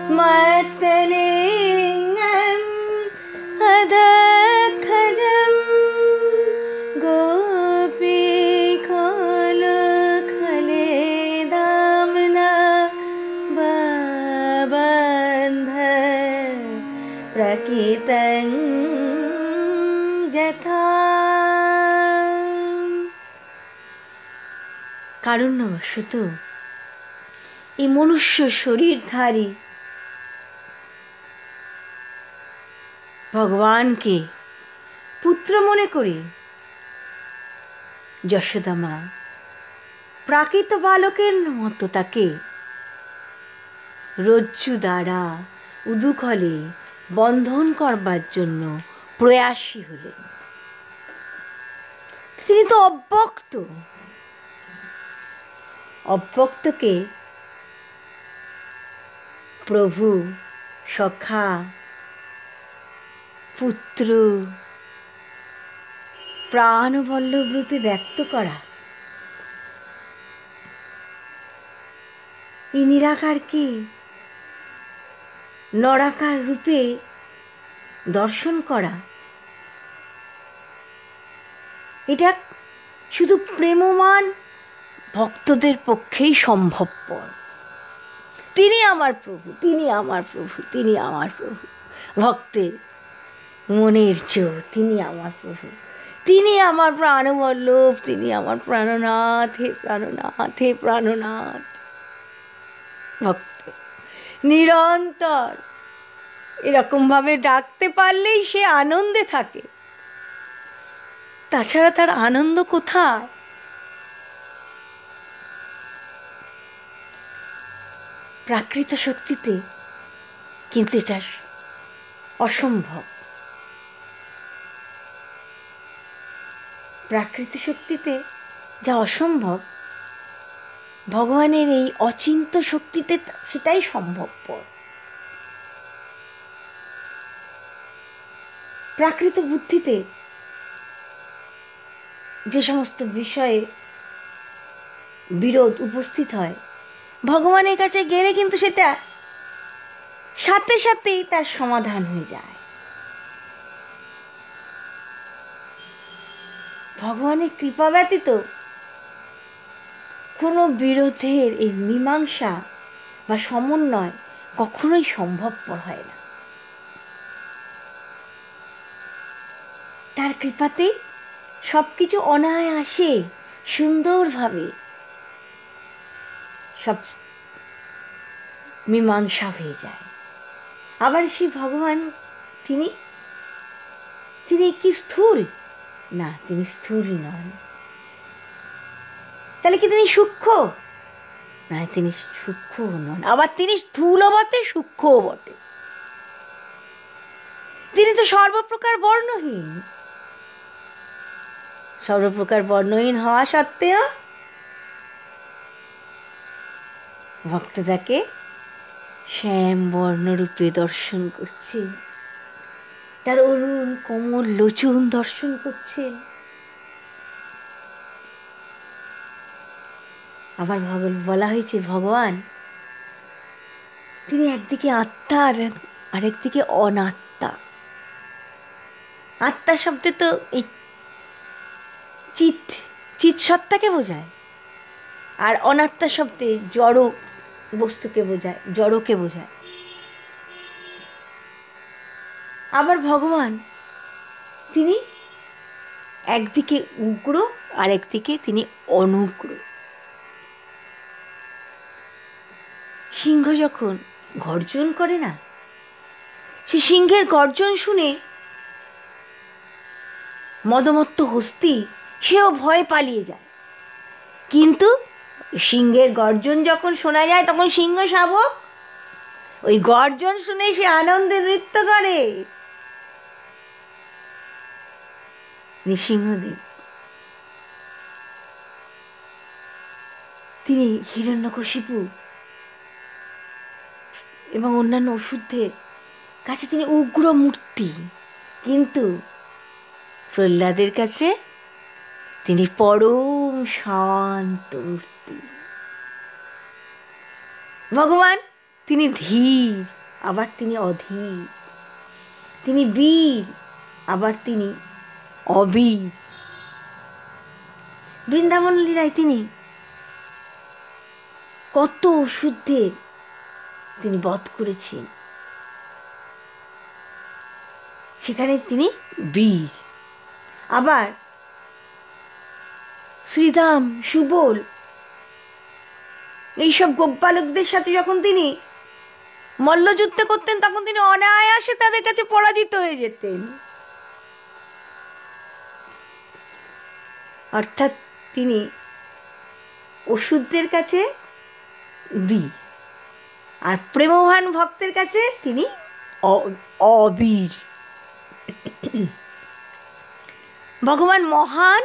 मतलिङ्गम् अधखजं गोपीकोलुखलेदाम्ना बबन्ध प्रकीर्तं यथा। কারণ্যবশত এই মনুষ্য শরীরধারী ভগবানকে পুত্র মনে করে যশোদা মা প্রাকৃত বালকের মতো তাকে রজ্জু দ্বারা উদুকলে বন্ধন করবার জন্য প্রয়াসী হলেন। তিনি তো অব্যক্ত, অব্যক্তকে প্রভু, সখা, পুত্র, প্রাণবল্লভ রূপে ব্যক্ত করা, এই নিরাকারকে নরাকার রূপে দর্শন করা, এটা শুধু প্রেমমান ভক্তদের পক্ষেই সম্ভবপর। তিনি আমার প্রভু, তিনি আমার প্রভু, তিনি আমার প্রভু, ভক্তের মনের জোর, তিনি আমার প্রভু, তিনি আমার প্রাণবল্লভ, তিনি আমার প্রাণনাথ, হে প্রাণনাথ, হে প্রাণনাথ। ভক্ত নিরন্তর এরকমভাবে ডাকতে পারলেই সে আনন্দে থাকে, তাছাড়া তার আনন্দ কোথায়? প্রাকৃত শক্তিতে কিন্তু এটা অসম্ভব। প্রাকৃত শক্তিতে যা অসম্ভব, ভগবানের এই অচিন্ত শক্তিতে সেটাই সম্ভবপর। প্রাকৃত বুদ্ধিতে যে সমস্ত বিষয়ে বিরোধ উপস্থিত হয়, ভগবানের কাছে গেলে কিন্তু সেটা সাথে সাথেই তার সমাধান হয়ে যায়। ভগবানের কৃপা ব্যতীত কোনো বিরোধের এই মীমাংসা বা সমন্বয় কখনোই সম্ভবপর হয় না। তার কৃপাতে সব কিছু অনায়াসে সুন্দরভাবে সব মীমাংসা হয়ে যায়। আবার সেই ভগবান তিনি তিনি কি স্থূল? না, তিনি স্থূল নন। তাহলে কি তিনি সূক্ষ্ম? না, তিনি সূক্ষ্ম নন। আবার তিনি স্থূলও বটে, সূক্ষ্মও বটে। তিনি তো সর্বপ্রকার বর্ণহীন। সর্বপ্রকার বর্ণহীন হওয়া সত্ত্বেও ভক্ত তাকে শ্যাম বর্ণরূপে দর্শন করছে, তার অরুণ কোমল লোচন দর্শন করছেন। আবার বলা হয়েছে ভগবান তিনি একদিকে আত্মা এবং আরেকদিকে অনাত্মা। আত্মা শব্দে তো এই চিৎ সত্তাকে বোঝায়, আর অনাত্মা শব্দে জড় বস্তুকে বোঝায়, জড়কে বোঝায়। আবার ভগবান তিনি একদিকে উগ্র আর একদিকে তিনি অনুগ্র। সিংহ যখন গর্জন করে না, সে সিংহের গর্জন শুনে মদমত্ত হস্তি সেও ভয়ে পালিয়ে যায়। কিন্তু সিংহের গর্জন যখন শোনা যায় তখন সিংহ শাবক ওই গর্জন শুনে সে আনন্দে নৃত্য করে। নৃসিংহদেব তিনি হিরণ্যকশিপু এবং অন্যান্য অসুরদের কাছে তিনি উগ্র মূর্তি, কিন্তু প্রহ্লাদের কাছে তিনি পরম শান্ত মূর্তি। ভগবান তিনি ধীর, আবার তিনি অধীর। তিনি বীর, আবার তিনি অবীর। বৃন্দাবন লীলায় তিনি কত অশুদ্ধের তিনি বধ করেছেন, সেখানে তিনি বীর। আবার শ্রীরাম, সুবল এইসব গোপবালকদের সাথে যখন তিনি মল্লযুদ্ধ করতেন, তখন তিনি অনায়াসে তাদের কাছে পরাজিত হয়ে যেতেন। অর্থাৎ তিনি অসুরদের কাছে বীর, আর প্রেমবান ভক্তের কাছে তিনি অবীর। ভগবান মহান,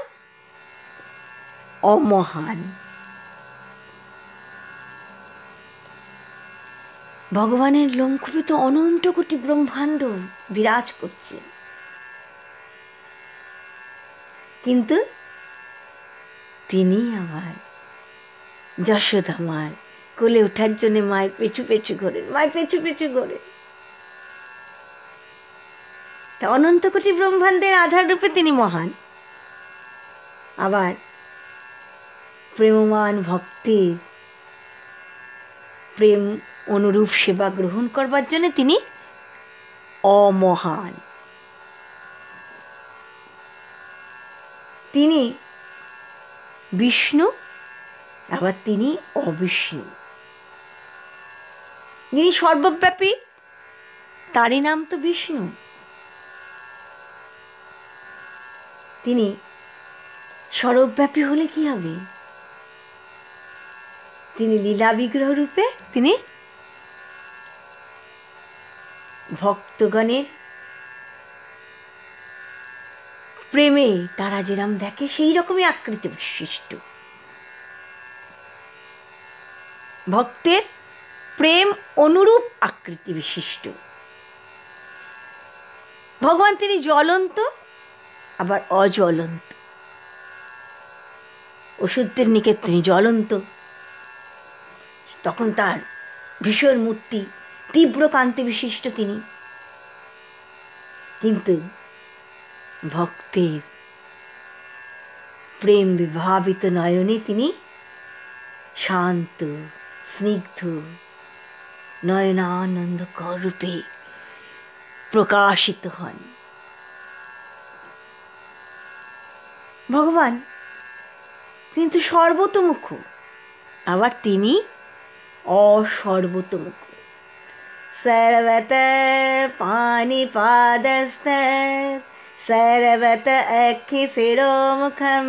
অমহান। ভগবানের লোমকূপে তো অনন্ত কোটি ব্রহ্মাণ্ড বিরাজ করছে, কিন্তু তিনি আবার যশোদা মার কোলে ওঠার জন্য মায়ের পেছু পেছু ঘোরেন, মায়ের পেছু পেছু ঘোরেন। তা অনন্ত কোটি ব্রহ্মাণ্ডের আধার রূপে তিনি মহান। আবার প্রেমমান ভক্তের প্রেম অনুরূপ সেবা গ্রহণ করবার জন্য তিনি অমহান। তিনি বিষ্ণু, আবার তিনি অবিষ্ণু। যিনি সর্বব্যাপী, তারই নাম তো বিষ্ণু। তিনি সর্বব্যাপী হলে কি হবে? তিনি লীলা বিগ্রহ রূপে তিনি ভক্তগণের প্রেমে তারা যেরকম দেখে সেই রকমই আকৃতি বিশিষ্ট। ভক্তের প্রেম অনুরূপ আকৃতি বিশিষ্ট ভগবান। তিনি জ্বলন্ত, আবার অজ্বলন্ত। অসুরদের নিকট তিনি জ্বলন্ত, তখন তার ভীষণ মূর্তি, তীব্র কান্তি বিশিষ্ট তিনি। কিন্তু ভক্তের প্রেম বিভাবিত নয়নে তিনি শান্ত, স্নিগ্ধ, নয়নানন্দকর রূপে প্রকাশিত হন। ভগবান কিন্তু সর্বতোমুখ, আবার তিনি অসর্বতোমুখ। সর্বত পানিপাদস্থ সর্বত অক্ষি শিরোমুখম।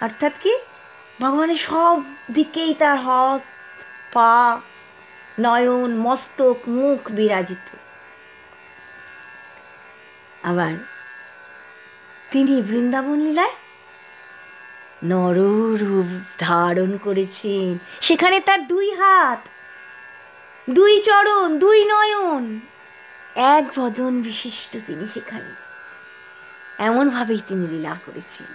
অর্থাৎ কি, ভগবানের সব দিকেই তার হাত, পা, নয়ন, মস্তক, মুখ বিরাজিত। আবার তিনি বৃন্দাবন লীলায় নররূপ ধারণ করেছেন। সেখানে তার দুই হাত, দুই চরণ, দুই নয়ন, এক বদন বিশিষ্ট তিনি সেখানে এমনভাবেই তিনি লীলা করেছেন।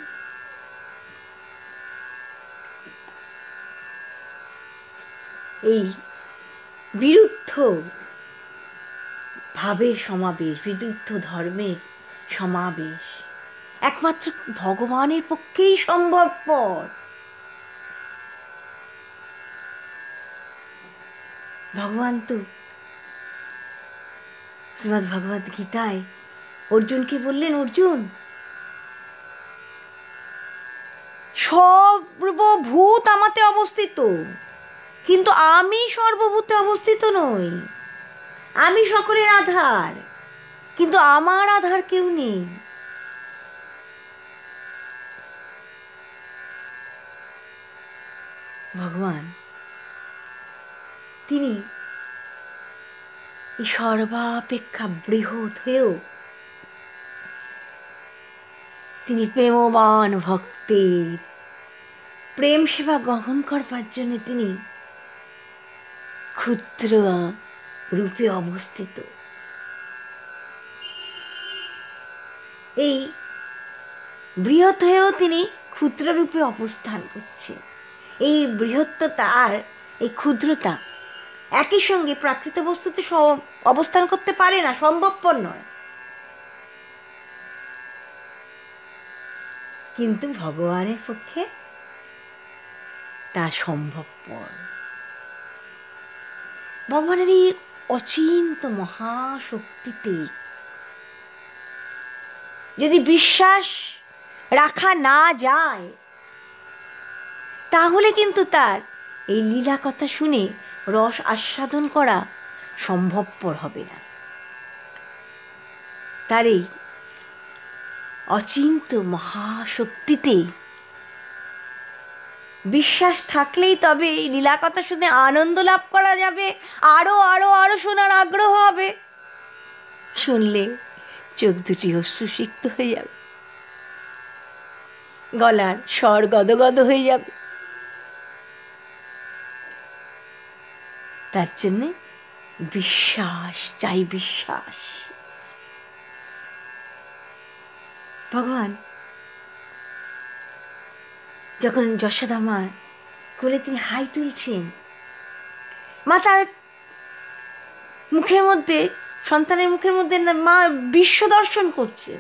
এই বিরুদ্ধ ভাবের সমাবেশ, বিরুদ্ধ ধর্মের সমাবেশ একমাত্র ভগবানের পক্ষেই সম্ভবপর। ভগবান তো শ্রীমদ্ ভগবদ গীতায় অর্জুনকে বললেন, অর্জুন, সর্বভূত আমাতে অবস্থিত, কিন্তু আমি সর্বভূতে অবস্থিত নই। আমি সকলের আধার, কিন্তু আমার আধার কেউ নেই। ভগবান তিনি সর্বাপেক্ষা বৃহৎ হয়েও তিনি প্রেমবান ভক্তের প্রেম সেবা গ্রহণ করবার জন্য তিনি ক্ষুদ্র রূপে অবস্থিত। এই বৃহৎ হয়েও তিনি ক্ষুদ্র রূপে অবস্থান করছেন। এই বৃহত্ব তার এই ক্ষুদ্রতা একই সঙ্গে প্রাকৃত বস্তুতে অবস্থান করতে পারে না, সম্ভবপর নয়। কিন্তু ভগবানের পক্ষে তা সম্ভবপর। ভগবানের এই অচিন্ত মহাশক্তিতে যদি বিশ্বাস রাখা না যায়, তাহলে কিন্তু তার এই লীলা কথা শুনে রস আস্বাদন করা সম্ভবপর হবে না। তার এই অচিন্ত মহাশক্তিতে বিশ্বাস থাকলেই তবে এই লীলা কথা শুনে আনন্দ লাভ করা যাবে, আরো আরো আরো শোনার আগ্রহ হবে। শুনলে চোখ দুটি অশ্রুসিক্ত হয়ে যাবে, গলার স্বর গদগদ হয়ে যাবে। তার জন্যে বিশ্বাস চাই, বিশ্বাস। ভগবান যখন যশোদা মার কোলে তিনি হাই তুলছেন, মা তার মুখের মধ্যে, সন্তানের মুখের মধ্যে মা বিশ্ব দর্শন করছেন।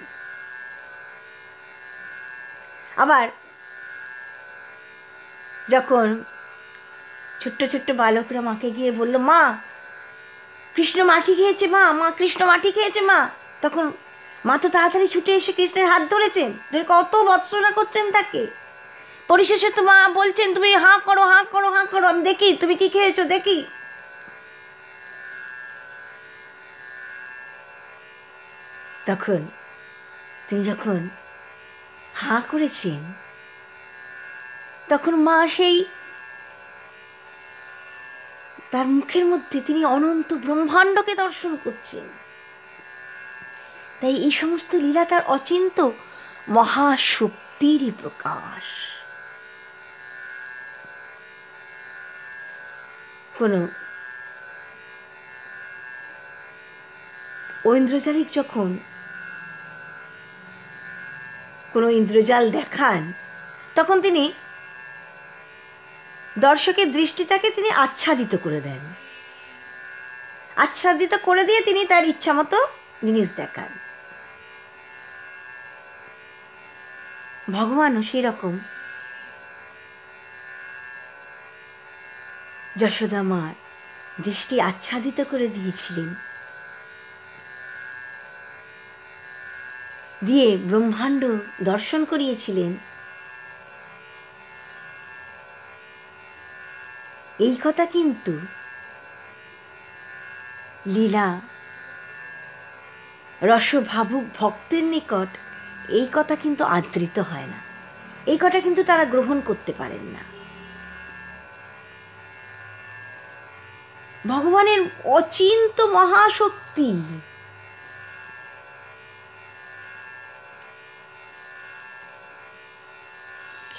আবার যখন ছোট্ট ছোট্ট বালকরা মাকে গিয়ে বলল, মা কৃষ্ণ মাটি খেয়েছে, মা মা কৃষ্ণ মাটি খেয়েছে মা, তখন মা তো তাড়াতাড়ি ছুটে এসে কৃষ্ণের হাত ধরেছেন, কত বৎসনা করছেন তাকে। পরিশেষে তো মা বলছেন, তুমি হাঁ করো হাঁ করো হাঁ করো, আমি দেখি তুমি কি খেয়েছো দেখি। তখন তিনি যখন হাঁ করেছেন, তখন মা সেই তার মুখের মধ্যে তিনি অনন্ত ব্রহ্মাণ্ডকে দর্শন করছেন। তাই এই সমস্ত লীলা তার অচিন্ত মহাশক্তিরই প্রকাশ। কোনো ঐন্দ্রজালিক যখন কোনো ইন্দ্রজাল দেখান, তখন তিনি দর্শকের দৃষ্টিটাকে তিনি আচ্ছাদিত করে দেন, আচ্ছাদিত করে দিয়ে তিনি তার ইচ্ছা মতো জিনিস দেখান। ভগবানও সেই রকম যশোদা মার দৃষ্টি আচ্ছাদিত করে দিয়েছিলেন, দিয়ে ব্রহ্মাণ্ড দর্শন করিয়েছিলেন। এই কথা কিন্তু লীলা রসভাবুক ভক্তের নিকট এই কথা কিন্তু আদৃত হয় না, এই কথা কিন্তু তারা গ্রহণ করতে পারেন না। ভগবানের অচিন্ত মহাশক্তি,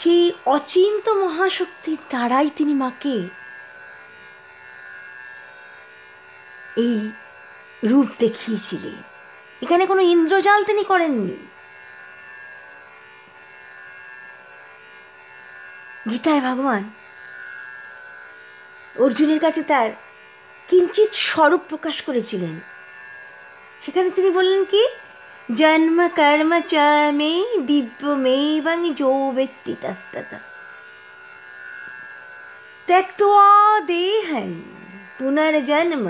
সেই অচিন্ত মহাশক্তির দ্বারাই তিনি মাকে এই রূপ দেখিয়েছিলেন। এখানে কোনো ইন্দ্রজাল তিনি করেননি। গীতায় ভগবান অর্জুনের কাছে তার কিঞ্চিৎ স্বরূপ প্রকাশ করেছিলেন। সেখানে তিনি বললেন কি, জন্ম কর্ম চ মে দিব্যমেবং যো বেত্তি তত্ততঃ त्यक्त्वा देहं पुनर्जन्म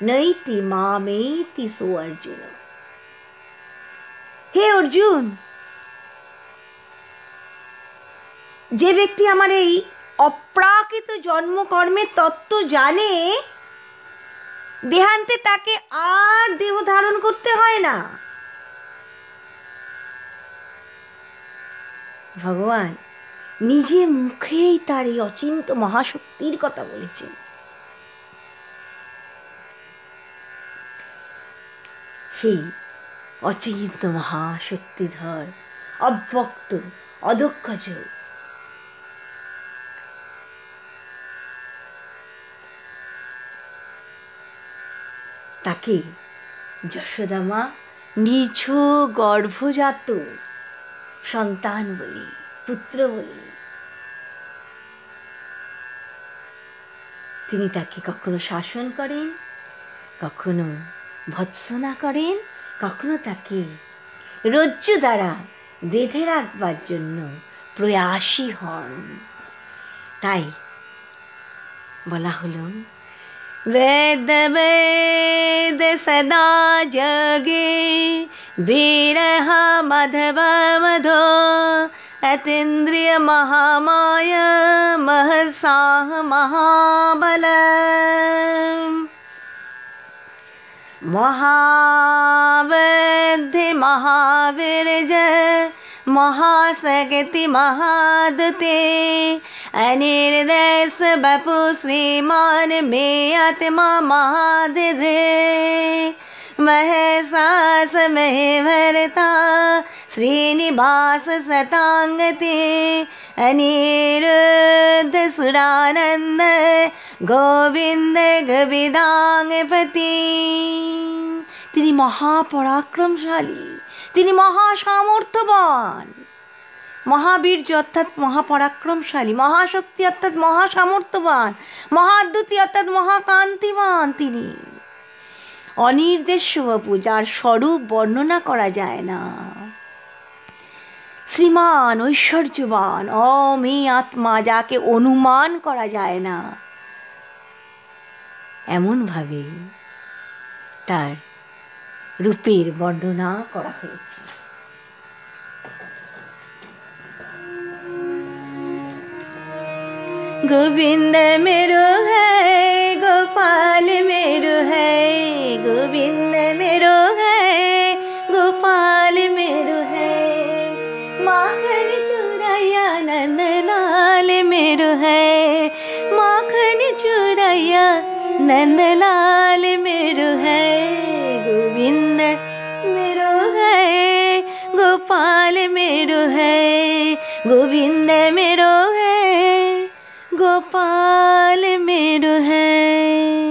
नैति मामेति सो अर्जुन। হে অর্জুন, যে ব্যক্তি আমার এই অপ্রাকৃত জন্মকর্মের তত্ত্ব জানে, দেহান্তে তাকে আর দেহ ধারণ করতে হয় না। ভগবান নিজে মুখেই তার এই অচিন্ত মহাশক্তির কথা বলেছেন। সেই অচিন্ত মহাশক্তিধর অব্যক্ত অদক্ষজ তাকে যশোদা মা নিজ গর্ভজাত সন্তান বলে, পুত্র বলে তিনি তাকে কখনো শাসন করেন, কখনো ভৎসনা করেন, কখনো তাকে রজ্জু দ্বারা বেঁধে রাখবার জন্য প্রয়াসী হন। তাই বলা হলো, वेद वेद सदा जगे बिरह मधव मधो अतीन्द्रिय महामाय महसाह महाबल महावद्धि महावीर्य महाशक्ति महादुते अनिर्देश बपु श्रीमान में आत्मा महादिधे महसास मह भरता श्रीनिवास सतांगते अनिरुद्ध सुरानंद गोविंद गविदांगपति। তিনি মহাপরাক্রমশালী, তিনি মহাসামর্থ্যবান। মহাবীর্য অর্থাৎ মহাপরাক্রমশালী, মহাশক্তি অর্থাৎ মহাসামর্থ্যবান, মহাদ্যুতি অর্থাৎ মহাকান্তিমান। তিনি অনির্দেশ্য বপু, যার স্বরূপ বর্ণনা করা যায় না। শ্রীমান, ঐশ্বর্যবান, অমে আত্মা, যাকে অনুমান করা যায় না। এমনভাবে তার রূপের বর্ণনা করা হয়েছে। गोविंद मेरो है गोपाल मेरो है, गोविंद मेरो है गोपाल मेरो है, माखन चुराया नंद लाल मेरो है, माखन चुराया नंद लाल मेरो है, गोविंद मेरो है गोपाल मेरो है, गोविंद मेरो है गोपाल मेरो है।